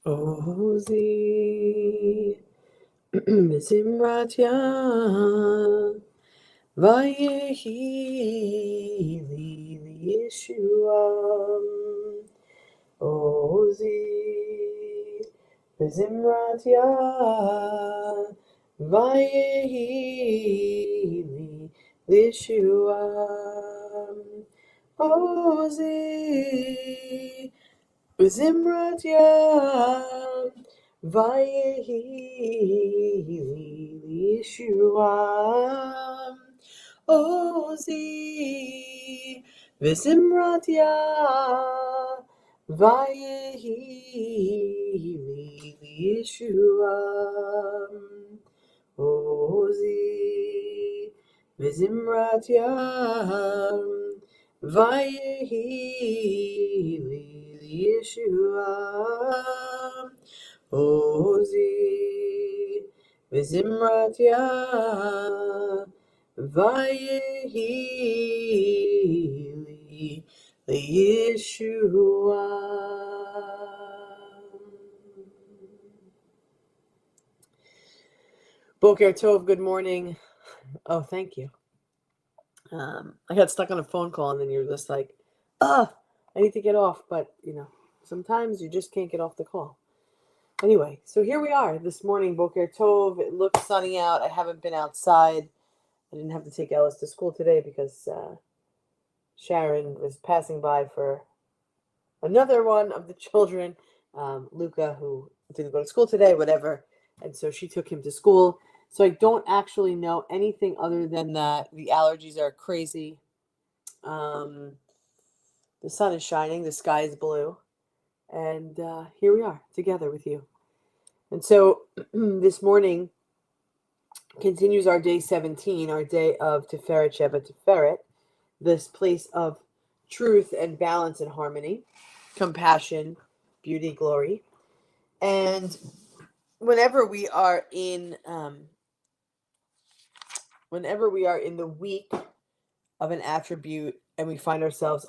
Ozi Zimratya Vayehi Yeshua Ozi Zimratya Vayehi Yeshua Ozi Zimratya Vayehi Yeshua Ozi Vizimratya Vayehi Yeshua Ozi Vizimratya Vayehi Yeshua Ozi Vizimratya Vayehi Yeshua. Boker Tov, good morning. Oh, thank you. I got stuck on a phone call and then you're just like, I need to get off. But, sometimes you just can't get off the call. Anyway, so here we are this morning, Boker Tov. It looks sunny out. I haven't been outside. I didn't have to take Ellis to school today because Sharon was passing by for another one of the children, Luca, who didn't go to school today, whatever. And so she took him to school. So I don't actually know anything other than that the allergies are crazy. The sun is shining, the sky is blue, and here we are together with you. And so this morning continues our day 17, our day of Tiferet Sheva Tiferet, this place of truth and balance and harmony, compassion, beauty, glory. And whenever we are in the week of an attribute and we find ourselves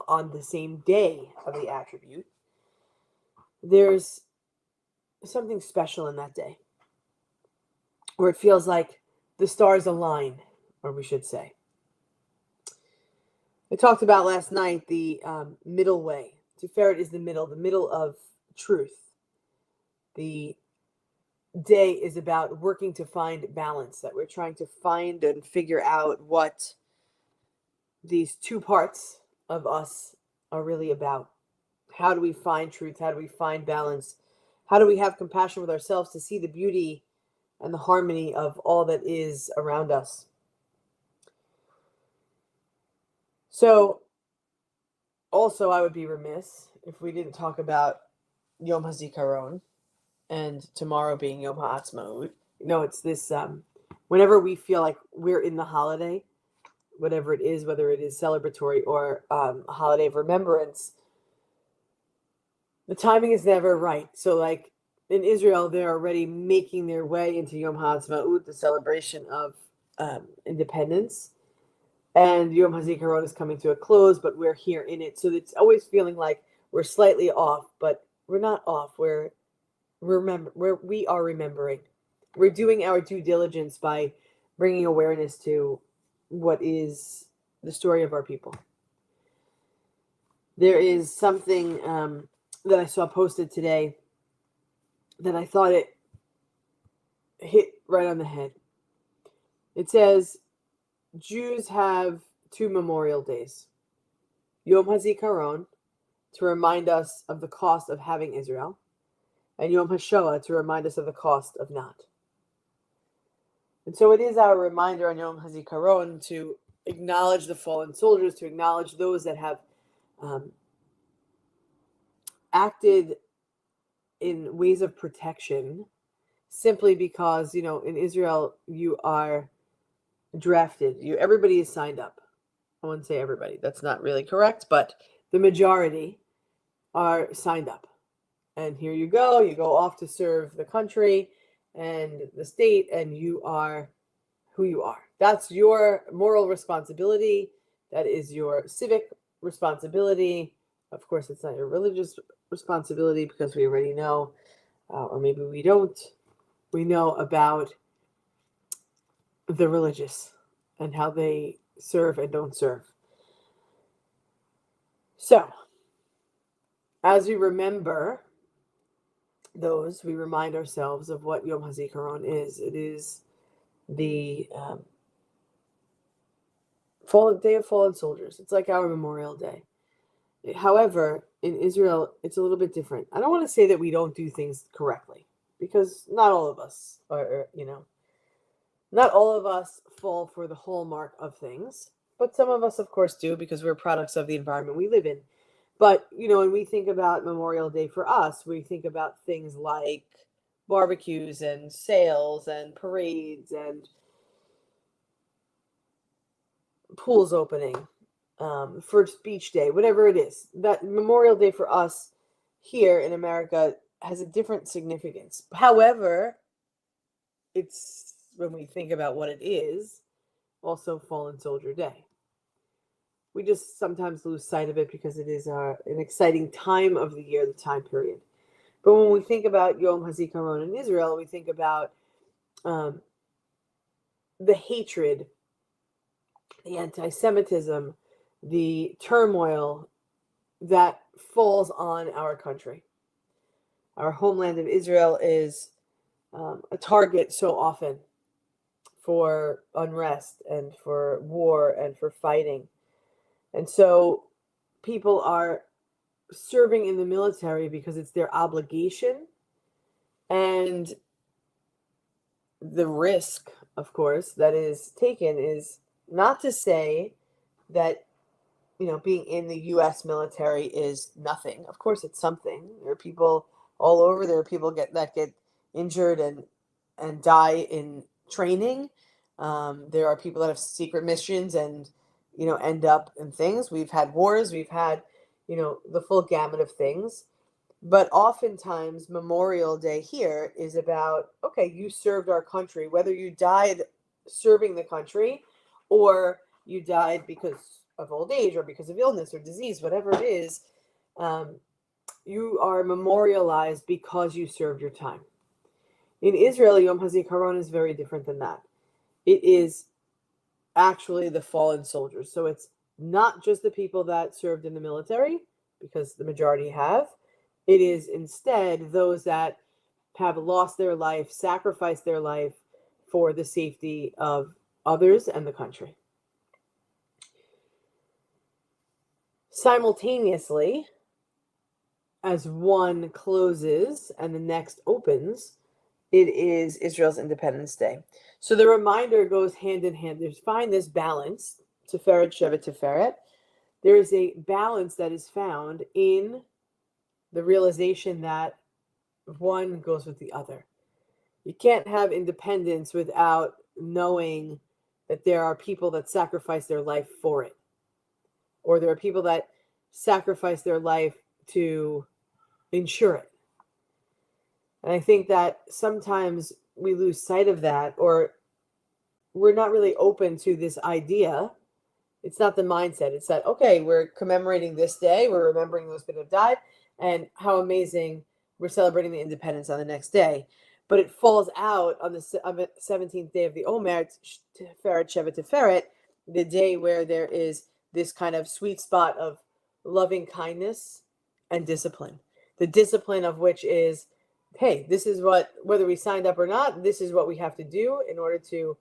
on the same day of the attribute, there's something special in that day where it feels like the stars align, or we should say. I talked about last night the middle way. Tiferet is the middle of truth. The day is about working to find balance, that we're trying to find and figure out what these two parts of us are really about. How do we find truth? How do we find balance? How do we have compassion with ourselves to see the beauty and the harmony of all that is around us? So, also, I would be remiss if we didn't talk about Yom HaZikaron and tomorrow being Yom HaAtzmaut. It's this, whenever we feel like we're in the holiday, whatever it is, whether it is celebratory or a holiday of remembrance, the timing is never right. So, like in Israel, they're already making their way into Yom HaAtzmaut, the celebration of independence. And Yom HaZikaron is coming to a close, but we're here in it. So it's always feeling like we're slightly off, but we're not off. We are remembering. We're doing our due diligence by bringing awareness to what is the story of our people. There is something that I saw posted today that I thought it hit right on the head. It says, Jews have two memorial days. Yom HaZikaron, to remind us of the cost of having Israel, and Yom HaShoah, to remind us of the cost of not. And so it is our reminder on Yom HaZikaron to acknowledge the fallen soldiers, to acknowledge those that have acted in ways of protection, simply because, in Israel, you are drafted. Everybody is signed up. I wouldn't say everybody. That's not really correct, but the majority are signed up. And here you go off to serve the country and the state, and you are who you are. That's your moral responsibility. That is your civic responsibility. Of course, it's not your religious responsibility because we already know, or maybe we don't. We know about the religious and how they serve and don't serve. So, as we remember those, we remind ourselves of what Yom HaZikaron is. It is the Day of Fallen Soldiers. It's like our Memorial Day. However, in Israel, it's a little bit different. I don't want to say that we don't do things correctly, because not all of us are, not all of us fall for the hallmark of things, but some of us, of course, do, because we're products of the environment we live in. But, when we think about Memorial Day for us, we think about things like barbecues and sales and parades and pools opening, first beach day, whatever it is. That Memorial Day for us here in America has a different significance. However, it's, when we think about what it is, also Fallen Soldier Day. We just sometimes lose sight of it because it is an exciting time of the year, the time period. But when we think about Yom HaZikaron in Israel, we think about the hatred, the anti-Semitism, the turmoil that falls on our country. Our homeland of Israel is a target so often for unrest and for war and for fighting. And so people are serving in the military because it's their obligation, and the risk, of course, that is taken is not to say that being in the U.S. military is nothing. Of course, it's something. There are people all over. There are people that get injured and die in training. There are people that have secret missions and end up in things. We've had wars. We've had the full gamut of things. But oftentimes, Memorial Day here is about, okay, you served our country, whether you died serving the country or you died because of old age or because of illness or disease, whatever it is, you are memorialized because you served your time. In Israel, Yom HaZikaron is very different than that. It is actually the fallen soldiers. So it's not just the people that served in the military, because the majority have. It is instead those that have lost their life, sacrificed their life for the safety of others and the country. Simultaneously, as one closes and the next opens, it is Israel's Independence Day. So the reminder goes hand in hand. There's find this balance, Tiferet Shevet Tiferet. There is a balance that is found in the realization that one goes with the other. You can't have independence without knowing that there are people that sacrifice their life for it, or there are people that sacrifice their life to ensure it. And I think that sometimes we lose sight of that, or we're not really open to this idea. It's not the mindset. It's that, okay, we're commemorating this day, we're remembering those people who died, and how amazing, we're celebrating the independence on the next day. But it falls out on the 17th day of the Omer, Tiferet Shevet Tiferet, the day where there is this kind of sweet spot of loving kindness and discipline. The discipline of which is, hey, this is what, whether we signed up or not, this is what we have to do in order to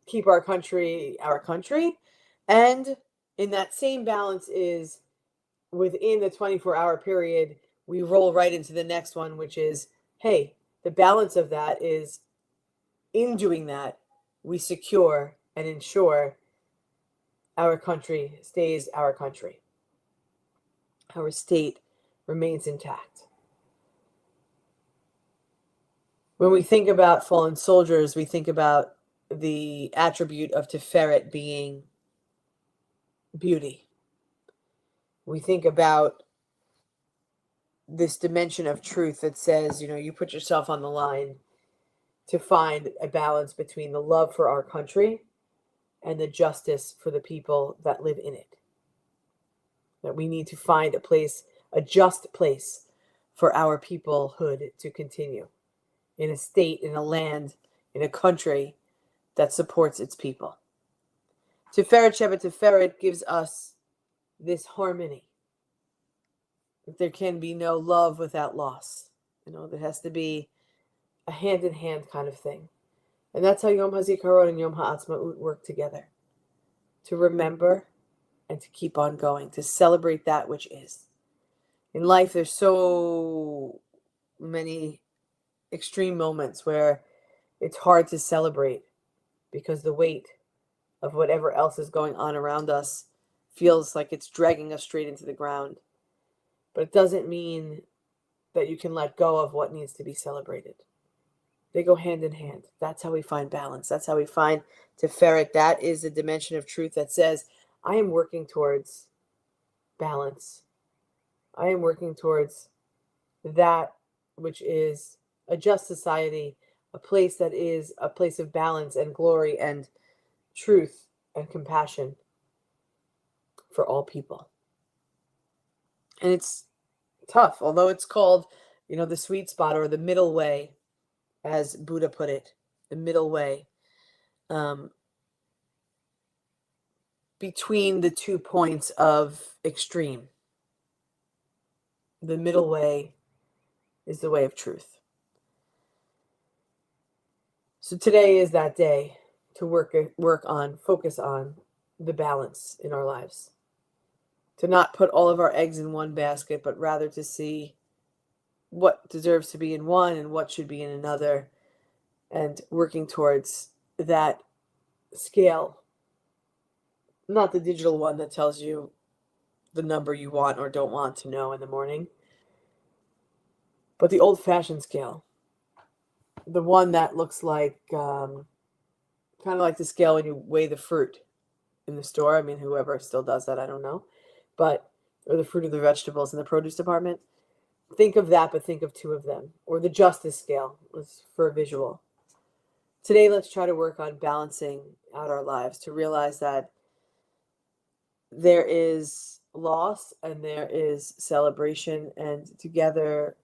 keep our country. And in that same balance is, within the 24-hour period, we roll right into the next one, which is, hey, the balance of that is, in doing that, we secure and ensure our country stays our country. Our state remains intact. When we think about fallen soldiers, we think about the attribute of Tiferet being beauty. We think about this dimension of truth that says, you put yourself on the line to find a balance between the love for our country and the justice for the people that live in it. that we need to find a place, a just place for our peoplehood to continue in a state, in a land, in a country that supports its people. Tiferet Sheba Tiferet gives us this harmony. There can be no love without loss. There has to be a hand-in-hand kind of thing. And that's how Yom HaZikaron and Yom HaAtzmaut work together. To remember and to keep on going, to celebrate that which is. In life, there's so many extreme moments where it's hard to celebrate because the weight of whatever else is going on around us feels like it's dragging us straight into the ground. But it doesn't mean that you can let go of what needs to be celebrated. They go hand in hand. That's how we find balance. That's how we find Tiferet. That is a dimension of truth that says, I am working towards balance. I am working towards that which is a just society, a place that is a place of balance and glory and truth and compassion for all people. And it's tough, although it's called, the sweet spot or the middle way, as Buddha put it, the middle way between the 2 points of extreme. The middle way is the way of truth. So today is that day to focus on the balance in our lives. To not put all of our eggs in one basket, but rather to see what deserves to be in one and what should be in another, and working towards that scale. Not the digital one that tells you the number you want or don't want to know in the morning, but the old-fashioned scale. The one that looks like, kind of like the scale when you weigh the fruit in the store. I mean, whoever still does that, I don't know. Or the fruit or the vegetables in the produce department. Think of that, but think of 2 of them. Or the justice scale was for a visual. Today, let's try to work on balancing out our lives to realize that there is loss and there is celebration, and together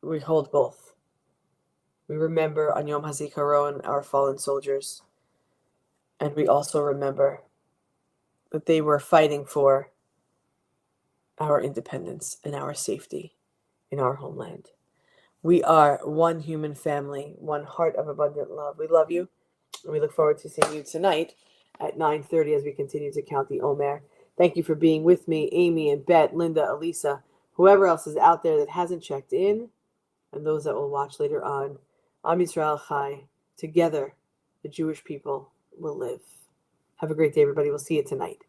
we hold both. We remember on Yom HaZikaron our fallen soldiers, and we also remember that they were fighting for our independence and our safety in our homeland. We are one human family, one heart of abundant love. We love you, and we look forward to seeing you tonight at 9:30 as we continue to count the Omer. Thank you for being with me, Amy and Bet, Linda, Elisa, whoever else is out there that hasn't checked in, and those that will watch later on. Am Yisrael Chai. Together, the Jewish people will live. Have a great day, everybody. We'll see you tonight.